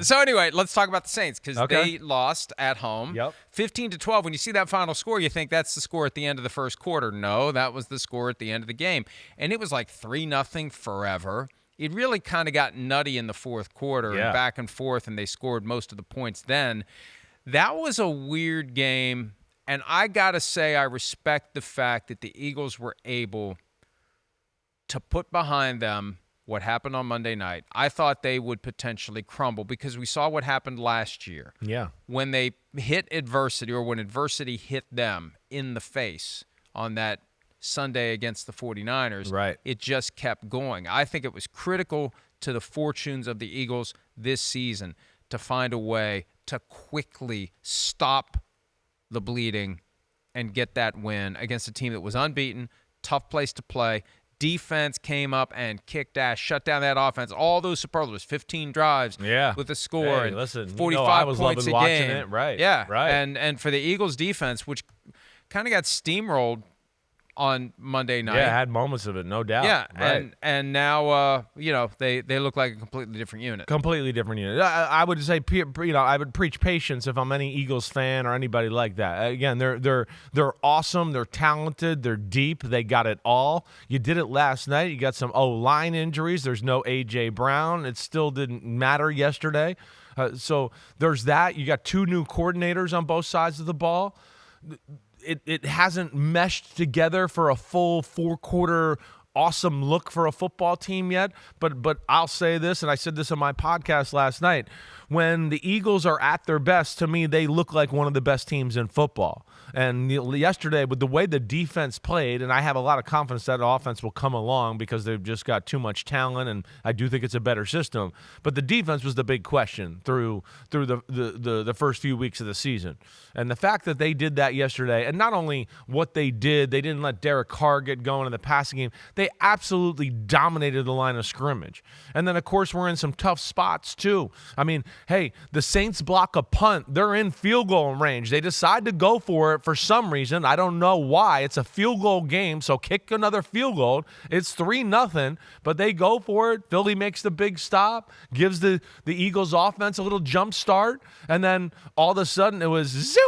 So anyway, let's talk about the Saints because Okay. they lost at home. Yep. 15-12. When you see that final score, you think that's the score at the end of the first quarter. No, that was the score at the end of the game. And it was like 3-0 forever. It really kind of got nutty in the fourth quarter and back and forth, and they scored most of the points then. That was a weird game, and I got to say I respect the fact that the Eagles were able to put behind them what happened on Monday night. I thought they would potentially crumble because we saw what happened last year. Yeah. When they hit adversity or when adversity hit them in the face on that Sunday against the 49ers, Right. it just kept going. I think it was critical to the fortunes of the Eagles this season to find a way to quickly stop the bleeding and get that win against a team that was unbeaten, tough place to play. Defense came up and kicked ass, shut down that offense. All those superlatives, 15 drives with a score and 45 I was points loving a watching game. it. Right. Yeah. Right. And for the Eagles defense, which kind of got steamrolled on Monday night. Yeah, had moments of it, no doubt. Yeah, Right. and now they look like a completely different unit. Completely different unit. I would say, I would preach patience if I'm any Eagles fan or anybody like that. Again, they're awesome. They're talented. They're deep. They got it all. You did it last night. You got some O-line injuries. There's no A.J. Brown. It still didn't matter yesterday. So there's that. You got two new coordinators on both sides of the ball. It hasn't meshed together for a full four-quarter awesome look for a football team yet, but I'll say this, and I said this on my podcast last night, when the Eagles are at their best, to me, they look like one of the best teams in football. And yesterday, with the way the defense played, and I have a lot of confidence that offense will come along because they've just got too much talent, and I do think it's a better system. But the defense was the big question through the first few weeks of the season. And the fact that they did that yesterday, and not only what they didn't let Derek Carr get going in the passing game, they absolutely dominated the line of scrimmage. And then, of course, we're in some tough spots, too. I mean, hey, the Saints block a punt. They're in field goal range. They decide to go for it for some reason. I don't know why. It's a field goal game, so kick another field goal. It's 3-0, but they go for it. Philly makes the big stop, gives the Eagles offense a little jump start, and then all of a sudden it was zoom.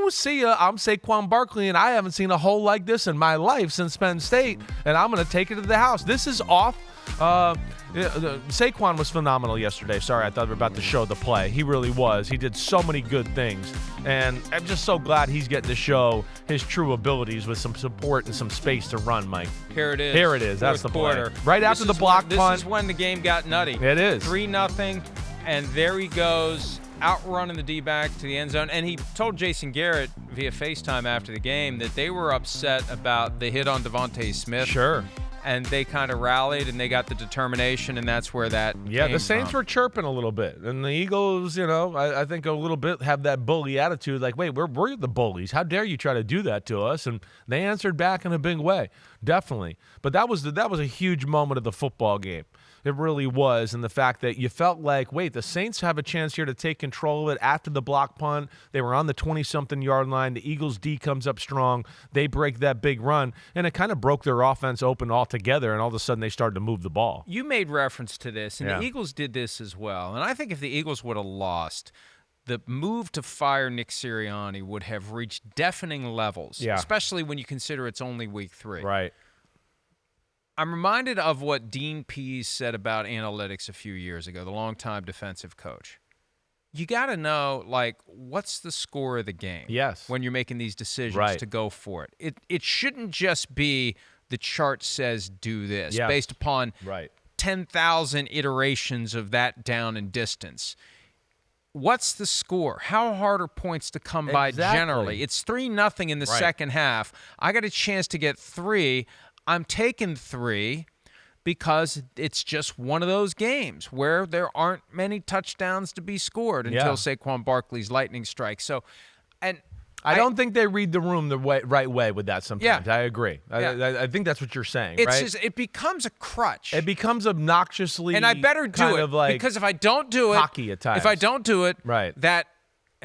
See ya. I'm Saquon Barkley, and I haven't seen a hole like this in my life since Penn State, and I'm going to take it to the house. This is off. Saquon was phenomenal yesterday. Sorry, I thought we were about to show the play. He really was. He did so many good things, and I'm just so glad he's getting to show his true abilities with some support and some space to run, Mike. Here it is. Here it is. That's the quarter. play. Right after the block punt. This is when the game got nutty. It is. 3-0, and there he goes, outrunning the D-back to the end zone. And he told Jason Garrett via FaceTime after the game that they were upset about the hit on Devontae Smith. Sure. And they kind of rallied, and they got the determination, and that's where that came the Saints from. were chirping a little bit. And the Eagles, I think a little bit have that bully attitude, like, wait, we're the bullies. How dare you try to do that to us? And they answered back in a big way, definitely. But that was a huge moment of the football game. It really was, and the fact that you felt like, wait, the Saints have a chance here to take control of it after the block punt. They were on the 20-something yard line. The Eagles' D comes up strong. They break that big run, and it kind of broke their offense open altogether, and all of a sudden they started to move the ball. You made reference to this, and the Eagles did this as well. And I think if the Eagles would have lost, the move to fire Nick Sirianni would have reached deafening levels, especially when you consider it's only week 3. Right. I'm reminded of what Dean Pease said about analytics a few years ago, the longtime defensive coach. You got to know, what's the score of the game? Yes. When you're making these decisions to go for it. It shouldn't just be the chart says do this based upon 10,000 iterations of that down and distance. What's the score? How hard are points to come by generally? It's 3-0 in the second half. I got a chance to get 3. I'm taking 3 because it's just one of those games where there aren't many touchdowns to be scored until Saquon Barkley's lightning strike. So, and I don't think they read the room the right way with that sometimes. I agree. I think that's what you're saying, it's right? just, it becomes a crutch. It becomes obnoxiously and I better do it of like because if I don't do it, hockey at times. if I don't do it, right. that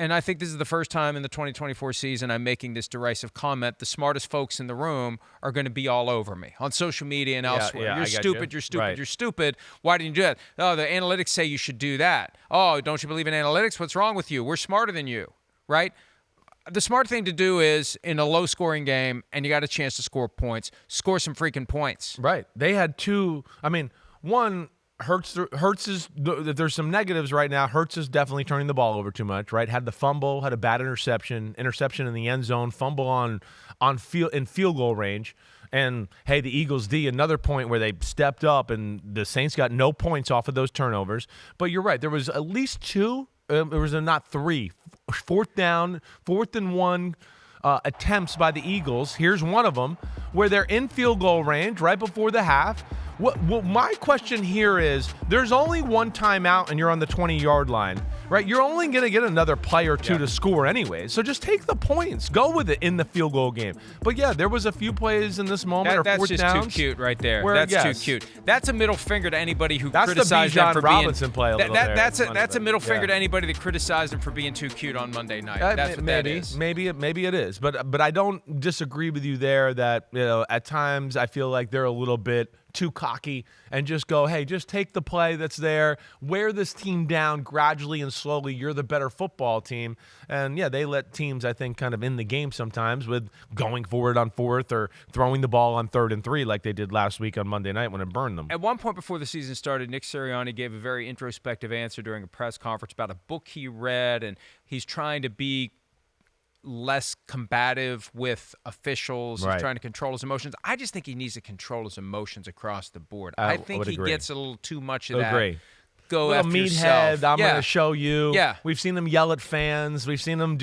and I think this is the first time in the 2024 season I'm making this derisive comment, the smartest folks in the room are going to be all over me on social media and elsewhere. You're stupid, you're stupid, you're stupid. Why didn't you do that? Oh, the analytics say you should do that. Oh, don't you believe in analytics? What's wrong with you? We're smarter than you, right? The smart thing to do is, in a low-scoring game, and you got a chance to score points, score some freaking points. Right. They had two. I mean, one, Hurts is, there's some negatives right now. Hurts is definitely turning the ball over too much, right? Had the fumble, had a bad interception in the end zone, fumble in field goal range. And, hey, the Eagles D, another point where they stepped up, and the Saints got no points off of those turnovers. But you're right. There was at least two. There was not three. Fourth and one attempts by the Eagles. Here's one of them where they're in field goal range right before the half. What my question here is, there's only one timeout and you're on the 20-yard line, right? You're only going to get another play or two to score anyway. So just take the points. Go with it in the field goal game. But, yeah, there was a few plays in this moment or fourth downs. That's just too cute right there. That's too cute. That's a middle finger to anybody who criticized them for Robinson play a little That's a middle finger to anybody that criticized him for being too cute on Monday night. That's what that is. Maybe it is. But I don't disagree with you there that, at times I feel like they're a little bit too cocky and just go, hey, just take the play that's there, wear this team down gradually and slowly. You're the better football team. And, yeah, they let teams, I think, kind of in the game sometimes with going forward on fourth or throwing the ball on 3rd and 3 like they did last week on Monday night when it burned them. At one point before the season started, Nick Sirianni gave a very introspective answer during a press conference about a book he read, and he's trying to be less combative with officials. He's trying to control his emotions. I just think he needs to control his emotions across the board. I think he gets a little too much of that. Go after yourself. I'm going to show you. Yeah. We've seen him yell at fans. We've seen him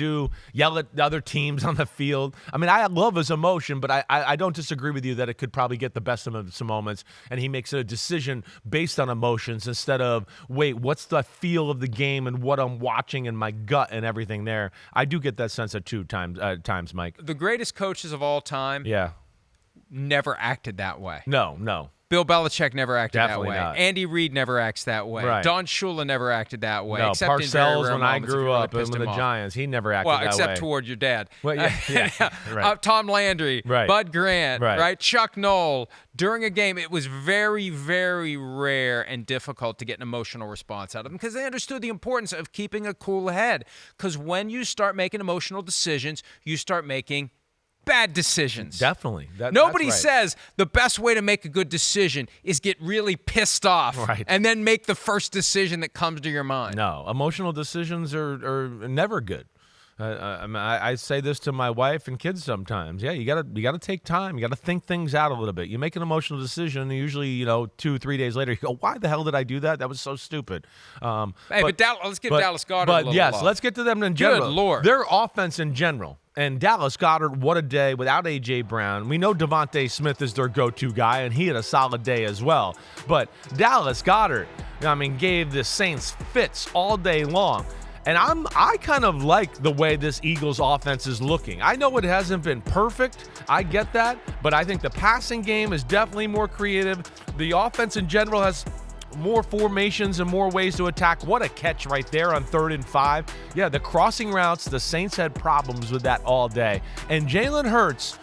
yell at other teams on the field. I mean, I love his emotion, but I don't disagree with you that it could probably get the best of him at some moments, and he makes a decision based on emotions instead of, wait, what's the feel of the game and what I'm watching and my gut and everything there. I do get that sense at times, Mike. The greatest coaches of all time never acted that way. No. Bill Belichick never acted Definitely that way. Not. Andy Reid never acts that way. Right. Don Shula never acted that way. No, except Parcells, in very when I grew up with in the Giants, he never acted that way. Well, except toward your dad. Well, right. Tom Landry, Bud Grant, right? Chuck Noll. During a game, it was very, very rare and difficult to get an emotional response out of them because they understood the importance of keeping a cool head. Because when you start making emotional decisions, you start making bad decisions. Definitely. Nobody says the best way to make a good decision is get really pissed off and then make the first decision that comes to your mind. No, emotional decisions are never good. I say this to my wife and kids sometimes. Yeah, you gotta take time. You gotta think things out a little bit. You make an emotional decision, and usually, 2-3 days later, you go, "Why the hell did I do that? That was so stupid." But let's get Dallas Goedert. But yes, let's get to them in general. Good Lord, their offense in general. And Dallas Goedert, what a day without A.J. Brown. We know Devontae Smith is their go-to guy, and he had a solid day as well. But Dallas Goedert, gave the Saints fits all day long. And I kind of like the way this Eagles offense is looking. I know it hasn't been perfect. I get that. But I think the passing game is definitely more creative. The offense in general has more formations and more ways to attack. What a catch right there on 3rd and 5. Yeah, the crossing routes, the Saints had problems with that all day. And Jalen Hurts,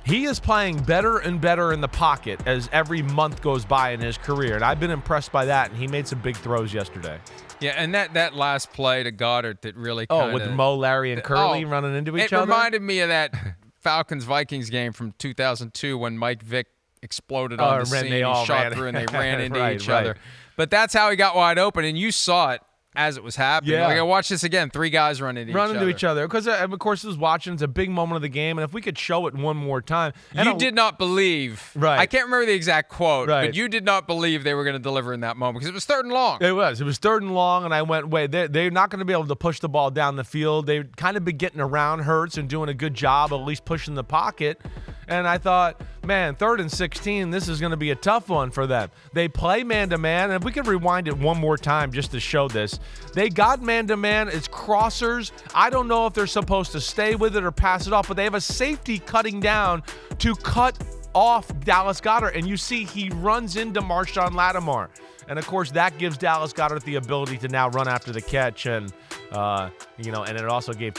he is playing better and better in the pocket as every month goes by in his career. And I've been impressed by that, and he made some big throws yesterday. Yeah, and that last play to Goddard that really kind of... with Mo, Larry, and Curley running into each other? It reminded me of that Falcons-Vikings game from 2002 when Mike Vick exploded on the scene. He shot through and they ran into each other. But that's how he got wide open, and you saw it as it was happening. Yeah. Like, I watched this again. 3 guys running into each other. Because, of course, I was watching. It's a big moment of the game, and if we could show it one more time. You did not believe. Right. I can't remember the exact quote, but you did not believe they were going to deliver in that moment because it was 3rd and long. It was 3rd and long, and I went, wait, they're not going to be able to push the ball down the field. They've kind of been getting around Hurts and doing a good job, at least pushing the pocket. And I thought, man, 3rd and 16, this is going to be a tough one for them. They play man-to-man, and if we could rewind it one more time just to show this, they got man-to-man. It's crossers. I don't know if they're supposed to stay with it or pass it off, but they have a safety cutting down to cut off Dallas Goedert, and you see he runs into Marshawn Lattimore. And, of course, that gives Dallas Goedert the ability to now run after the catch. And, And it also gave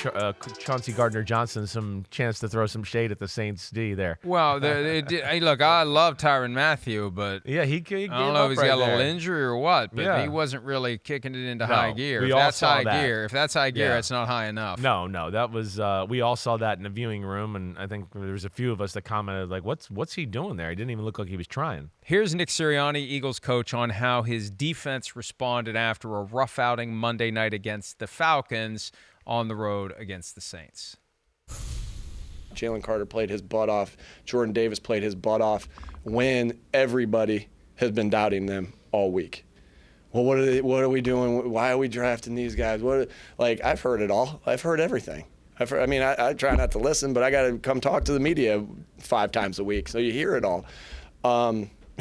Chauncey Gardner-Johnson some chance to throw some shade at the Saints D there. Well, hey, look, I love Tyrann Mathieu, but yeah, he I don't know if he's got a little injury or what, but he wasn't really kicking it into high gear. If that's high gear, that's not high enough. No, that was we all saw that in the viewing room, and I think there was a few of us that commented like, "What's he doing there? He didn't even look like he was trying." Here's Nick Sirianni, Eagles coach, on how his defense responded after a rough outing Monday night against the Falcons on the road against the Saints. Jalen Carter played his butt off. Jordan Davis played his butt off when everybody has been doubting them all week. Well, what are we doing? Why are we drafting these guys? I've heard it all. I've heard everything. I try not to listen, but I got to come talk to the media 5 times a week, so you hear it all.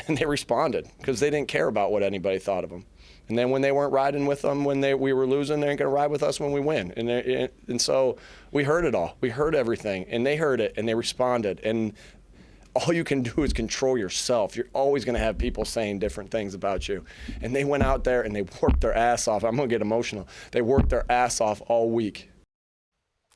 And they responded because they didn't care about what anybody thought of them. And then when they weren't riding with them when we were losing, they ain't going to ride with us when we win. And so we heard it all. We heard everything, and they heard it, and they responded. And all you can do is control yourself. You're always going to have people saying different things about you. And they went out there, and they worked their ass off. I'm going to get emotional. They worked their ass off all week.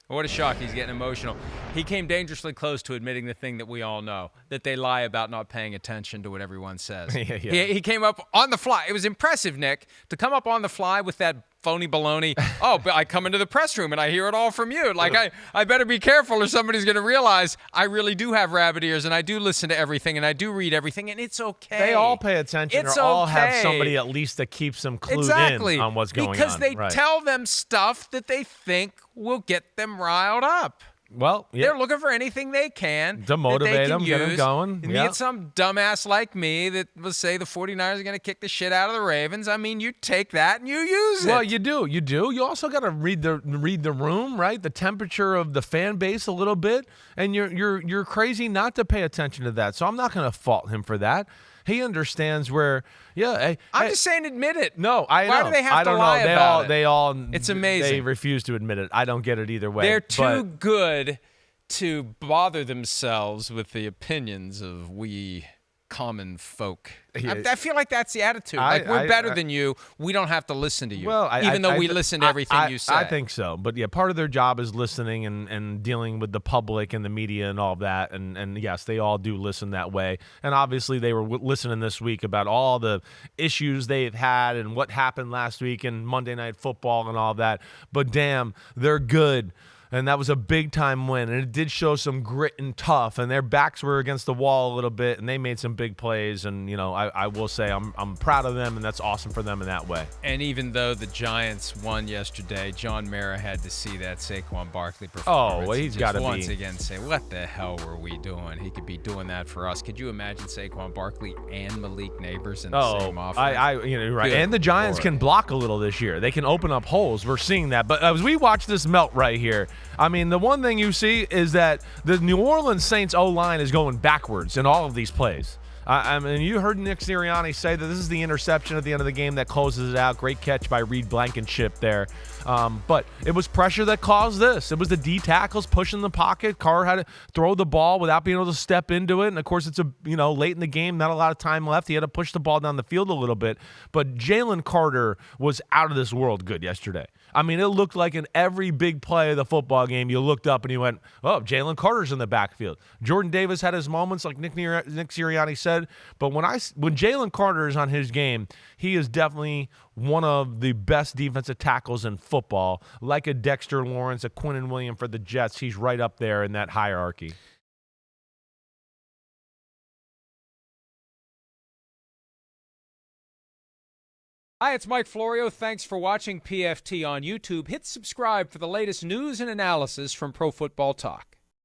What a shock. He's getting emotional. He came dangerously close to admitting the thing that we all know, that they lie about not paying attention to what everyone says. He came up on the fly. It was impressive, Nick, to come up on the fly with that phony baloney. Oh, but I come into the press room and I hear it all from you. Like, I better be careful or somebody's going to realize I really do have rabbit ears and I do listen to everything and I do read everything, and it's okay. They all pay attention all have somebody at least that keeps them clued in on what's going on. Because they tell them stuff that they think will get them riled up. Well, they're looking for anything they can to motivate them, get them going. And get some dumbass like me that will say the 49ers are going to kick the shit out of the Ravens. I mean, you take that and you use it. Well, you do. You also got to read the room, right? The temperature of the fan base a little bit, and you're crazy not to pay attention to that. So I'm not going to fault him for that. He understands where, I'm just saying, admit it. No, Why do they have to lie about it? They all. It's amazing. They refuse to admit it. I don't get it either way. They're too good to bother themselves with the opinions of we common folk. I feel like that's the attitude. We're better than you. We don't have to listen to you. Well, even though we listen to everything you say. I think so. But part of their job is listening and dealing with the public and the media and all of that. And yes, they all do listen that way. And obviously they were listening this week about all the issues they've had and what happened last week and Monday Night Football and all that. But damn, they're good. And that was a big-time win, and it did show some grit and tough, and their backs were against the wall a little bit, and they made some big plays, and, I will say I'm proud of them, and that's awesome for them in that way. And even though the Giants won yesterday, John Mara had to see that Saquon Barkley performance. Oh, well, he's got to once again say, what the hell were we doing? He could be doing that for us. Could you imagine Saquon Barkley and Malik Neighbors in the same offense? Right. And the Giants can block a little this year. They can open up holes. We're seeing that. But as we watch this melt right here, I mean, the one thing you see is that the New Orleans Saints O-line is going backwards in all of these plays. I mean, you heard Nick Sirianni say that this is the interception at the end of the game that closes it out. Great catch by Reed Blankenship there. But it was pressure that caused this. It was the D tackles pushing the pocket. Carr had to throw the ball without being able to step into it. And, of course, it's late in the game, not a lot of time left. He had to push the ball down the field a little bit. But Jalen Carter was out of this world good yesterday. I mean, it looked like in every big play of the football game, you looked up and you went, oh, Jalen Carter's in the backfield. Jordan Davis had his moments, like Nick Sirianni said. But when Jalen Carter is on his game, he is definitely one of the best defensive tackles in football. Like a Dexter Lawrence, a Quinnen Williams for the Jets, he's right up there in that hierarchy. Hi, it's Mike Florio. Thanks for watching PFT on YouTube. Hit subscribe for the latest news and analysis from Pro Football Talk.